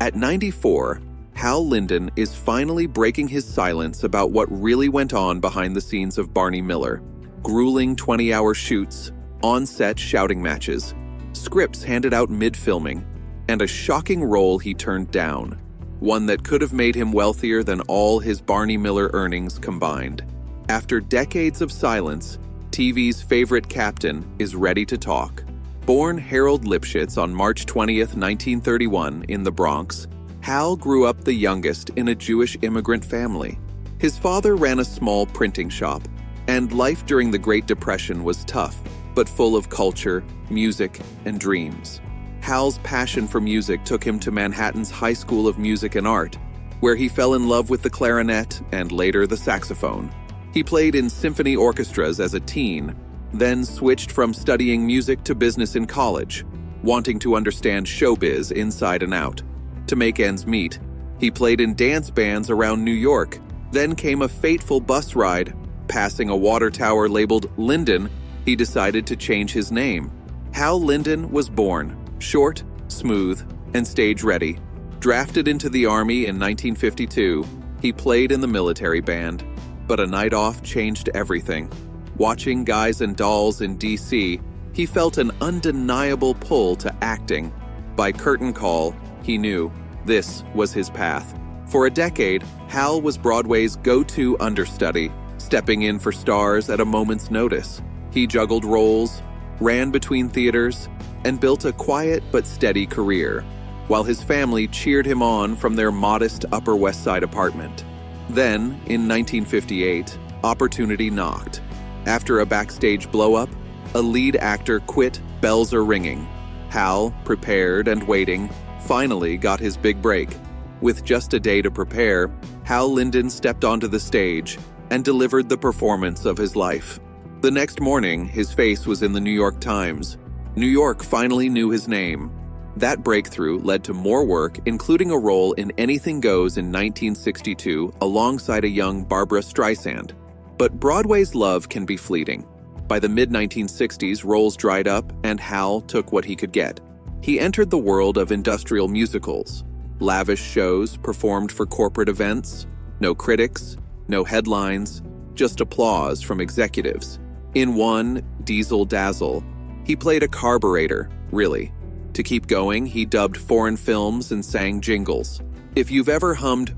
At 94, Hal Linden is finally breaking his silence about what really went on behind the scenes of Barney Miller. Grueling 20-hour shoots, on-set shouting matches, scripts handed out mid-filming, and a shocking role he turned down, one that could have made him wealthier than all his Barney Miller earnings combined. After decades of silence, TV's favorite captain is ready to talk. Born Harold Lipschitz on March 20th, 1931, in the Bronx, Hal grew up the youngest in a Jewish immigrant family. His father ran a small printing shop, and life during the Great Depression was tough, but full of culture, music, and dreams. Hal's passion for music took him to Manhattan's High School of Music and Art, where he fell in love with the clarinet and later the saxophone. He played in symphony orchestras as a teen, then switched from studying music to business in college, wanting to understand showbiz inside and out. To make ends meet, he played in dance bands around New York. Then came a fateful bus ride. Passing a water tower labeled Linden, he decided to change his name. Hal Linden was born, short, smooth, and stage-ready. Drafted into the Army in 1952, he played in the military band. But a night off changed everything. Watching Guys and Dolls in D.C., he felt an undeniable pull to acting. By curtain call, he knew this was his path. For a decade, Hal was Broadway's go-to understudy, stepping in for stars at a moment's notice. He juggled roles, ran between theaters, and built a quiet but steady career, while his family cheered him on from their modest Upper West Side apartment. Then, in 1958, opportunity knocked. After a backstage blow-up, a lead actor quit, bells are ringing. Hal, prepared and waiting, finally got his big break. With just a day to prepare, Hal Linden stepped onto the stage and delivered the performance of his life. The next morning, his face was in the New York Times. New York finally knew his name. That breakthrough led to more work, including a role in Anything Goes in 1962 alongside a young Barbra Streisand. But Broadway's love can be fleeting. By the mid-1960s, roles dried up and Hal took what he could get. He entered the world of industrial musicals, lavish shows performed for corporate events, no critics, no headlines, just applause from executives. In one, Diesel Dazzle, he played a carburetor, really. To keep going, he dubbed foreign films and sang jingles. If you've ever hummed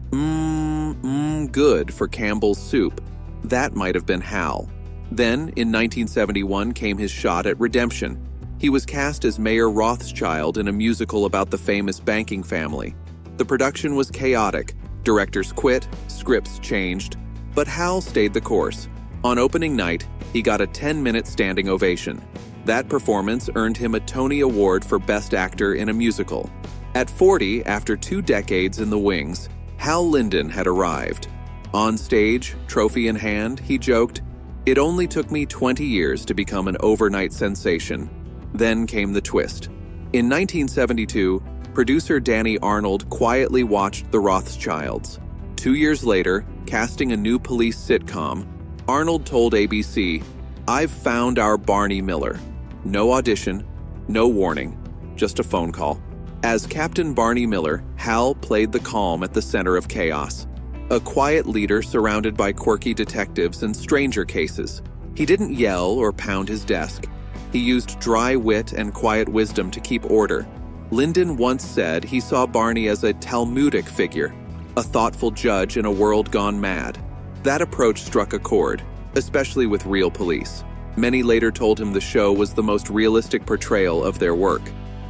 good for Campbell's soup, that might have been Hal. Then, in 1971, came his shot at redemption. He was cast as Mayor Rothschild in a musical about the famous banking family. The production was chaotic. Directors quit, scripts changed, but Hal stayed the course. On opening night, he got a 10-minute standing ovation. That performance earned him a Tony Award for Best Actor in a Musical. At 40, after 2 decades in the wings, Hal Linden had arrived. On stage, trophy in hand, he joked, "It only took me 20 years to become an overnight sensation." Then came the twist. In 1972, producer Danny Arnold quietly watched The Rothschilds. 2 years later, casting a new police sitcom, Arnold told ABC, "I've found our Barney Miller." No audition, no warning, just a phone call. As Captain Barney Miller, Hal played the calm at the center of chaos. A quiet leader surrounded by quirky detectives and stranger cases. He didn't yell or pound his desk. He used dry wit and quiet wisdom to keep order. Linden once said he saw Barney as a Talmudic figure, a thoughtful judge in a world gone mad. That approach struck a chord, especially with real police. Many later told him the show was the most realistic portrayal of their work.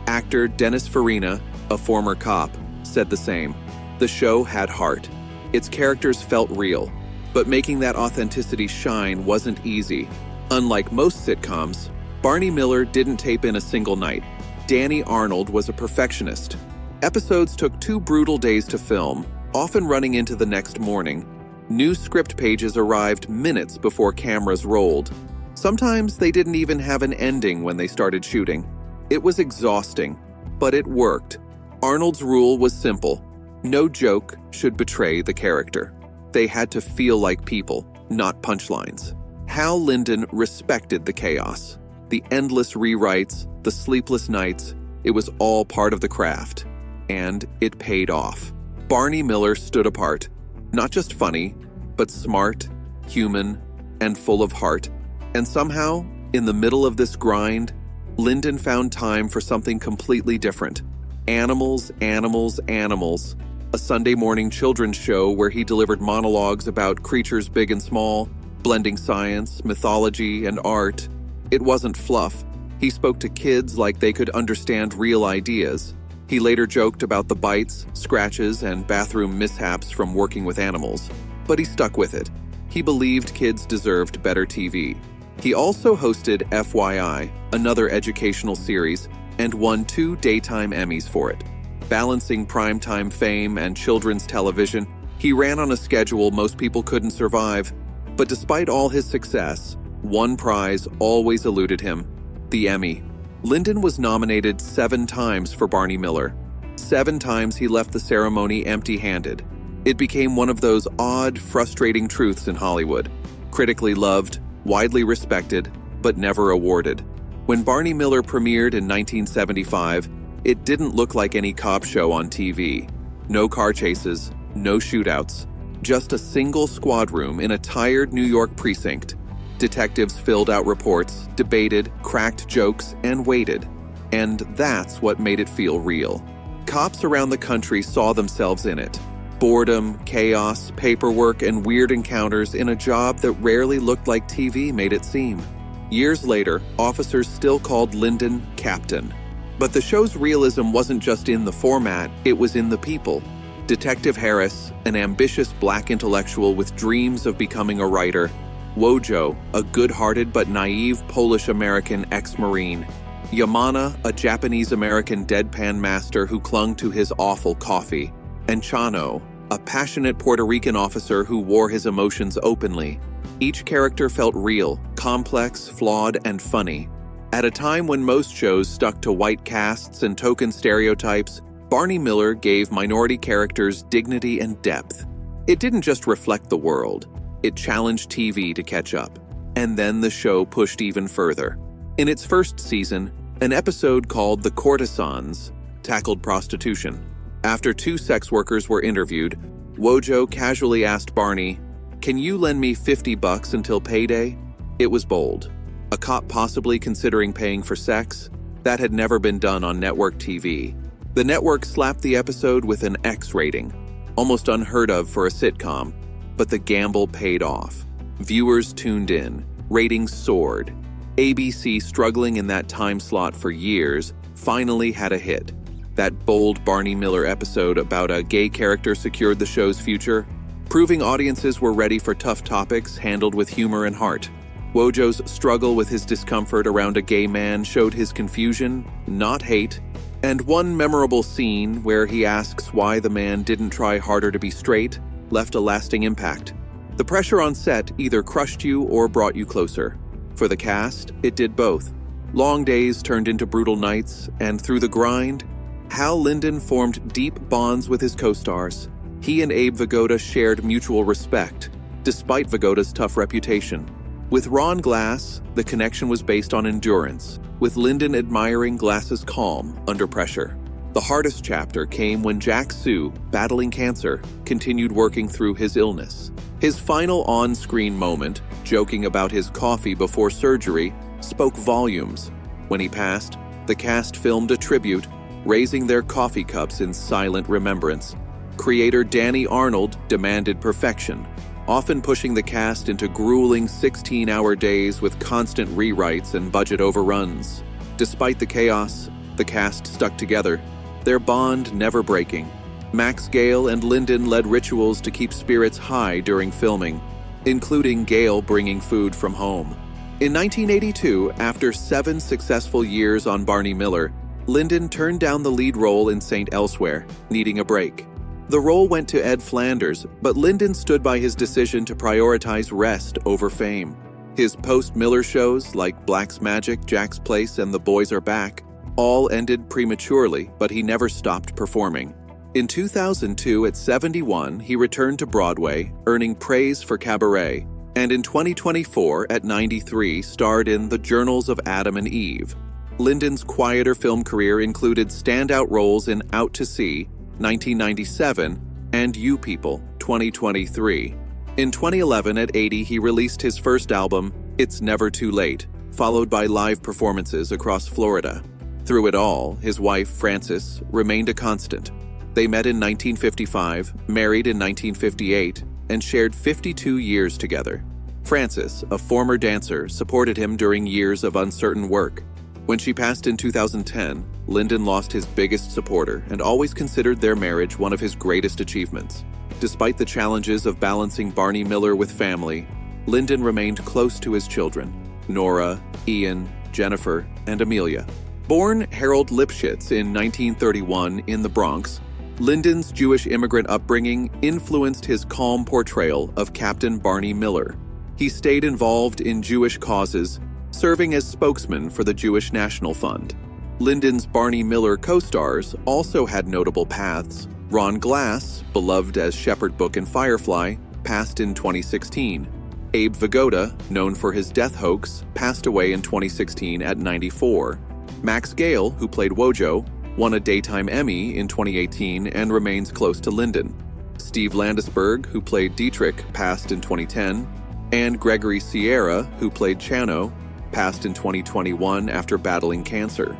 Actor Dennis Farina, a former cop, said the same. The show had heart. Its characters felt real, but making that authenticity shine wasn't easy. Unlike most sitcoms, Barney Miller didn't tape in a single night. Danny Arnold was a perfectionist. Episodes took 2 brutal days to film, often running into the next morning. New script pages arrived minutes before cameras rolled. Sometimes they didn't even have an ending when they started shooting. It was exhausting, but it worked. Arnold's rule was simple. No joke should betray the character. They had to feel like people, not punchlines. Hal Linden respected the chaos. The endless rewrites, the sleepless nights, it was all part of the craft. And it paid off. Barney Miller stood apart. Not just funny, but smart, human, and full of heart. And somehow, in the middle of this grind, Linden found time for something completely different. Animals, Animals, Animals, a Sunday morning children's show where he delivered monologues about creatures big and small, blending science, mythology, and art. It wasn't fluff. He spoke to kids like they could understand real ideas. He later joked about the bites, scratches, and bathroom mishaps from working with animals. But he stuck with it. He believed kids deserved better TV. He also hosted FYI, another educational series, and won 2 daytime Emmys for it. Balancing primetime fame and children's television, he ran on a schedule most people couldn't survive. But despite all his success, one prize always eluded him: the Emmy. Linden was nominated 7 times for Barney Miller. 7 times he left the ceremony empty-handed. It became one of those odd, frustrating truths in Hollywood. Critically loved, widely respected, but never awarded. When Barney Miller premiered in 1975, it didn't look like any cop show on TV. No car chases, no shootouts, just a single squad room in a tired New York precinct. Detectives filled out reports, debated, cracked jokes, and waited. And that's what made it feel real. Cops around the country saw themselves in it. Boredom, chaos, paperwork, and weird encounters in a job that rarely looked like TV made it seem. Years later, officers still called Linden Captain. But the show's realism wasn't just in the format, it was in the people. Detective Harris, an ambitious black intellectual with dreams of becoming a writer. Wojo, a good-hearted but naive Polish-American ex-Marine. Yamana, a Japanese-American deadpan master who clung to his awful coffee. And Chano, a passionate Puerto Rican officer who wore his emotions openly. Each character felt real, complex, flawed, and funny. At a time when most shows stuck to white casts and token stereotypes, Barney Miller gave minority characters dignity and depth. It didn't just reflect the world, it challenged TV to catch up. And then the show pushed even further. In its first season, an episode called The Courtesans tackled prostitution. After 2 sex workers were interviewed, Wojo casually asked Barney, "Can you lend me $50 until payday?" It was bold. A cop possibly considering paying for sex? That had never been done on network TV. The network slapped the episode with an X rating, almost unheard of for a sitcom, but the gamble paid off. Viewers tuned in, ratings soared. ABC, struggling in that time slot for years, finally had a hit. That bold Barney Miller episode about a gay character secured the show's future, proving audiences were ready for tough topics handled with humor and heart. Wojo's struggle with his discomfort around a gay man showed his confusion, not hate, and one memorable scene where he asks why the man didn't try harder to be straight left a lasting impact. The pressure on set either crushed you or brought you closer. For the cast, it did both. Long days turned into brutal nights, and through the grind, Hal Linden formed deep bonds with his co-stars. He and Abe Vigoda shared mutual respect, despite Vigoda's tough reputation. With Ron Glass, the connection was based on endurance, with Linden admiring Glass's calm under pressure. The hardest chapter came when Jack Sue, battling cancer, continued working through his illness. His final on-screen moment, joking about his coffee before surgery, spoke volumes. When he passed, the cast filmed a tribute, raising their coffee cups in silent remembrance. Creator Danny Arnold demanded perfection, often pushing the cast into grueling 16-hour days with constant rewrites and budget overruns. Despite the chaos, the cast stuck together, their bond never breaking. Max Gale and Linden led rituals to keep spirits high during filming, including Gale bringing food from home. In 1982, after 7 successful years on Barney Miller, Linden turned down the lead role in St. Elsewhere, needing a break. The role went to Ed Flanders, but Linden stood by his decision to prioritize rest over fame. His post-Miller shows, like Black's Magic, Jack's Place, and The Boys Are Back, all ended prematurely, but he never stopped performing. In 2002, at 71, he returned to Broadway, earning praise for Cabaret, and in 2024, at 93, starred in The Journals of Adam and Eve. Linden's quieter film career included standout roles in Out to Sea, 1997, and You People, 2023. In 2011, at 80, he released his first album, It's Never Too Late, followed by live performances across Florida. Through it all, his wife, Frances, remained a constant. They met in 1955, married in 1958, and shared 52 years together. Frances, a former dancer, supported him during years of uncertain work. When she passed in 2010, Linden lost his biggest supporter and always considered their marriage one of his greatest achievements. Despite the challenges of balancing Barney Miller with family, Linden remained close to his children, Nora, Ian, Jennifer, and Amelia. Born Harold Lipschitz in 1931 in the Bronx, Linden's Jewish immigrant upbringing influenced his calm portrayal of Captain Barney Miller. He stayed involved in Jewish causes, serving as spokesman for the Jewish National Fund. Linden's Barney Miller co-stars also had notable paths. Ron Glass, beloved as Shepherd Book and Firefly, passed in 2016. Abe Vigoda, known for his death hoax, passed away in 2016 at 94. Max Gale, who played Wojo, won a Daytime Emmy in 2018 and remains close to Linden. Steve Landesberg, who played Dietrich, passed in 2010. And Gregory Sierra, who played Chano, passed in 2021 after battling cancer.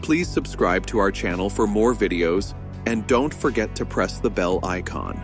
Please subscribe to our channel for more videos, and don't forget to press the bell icon.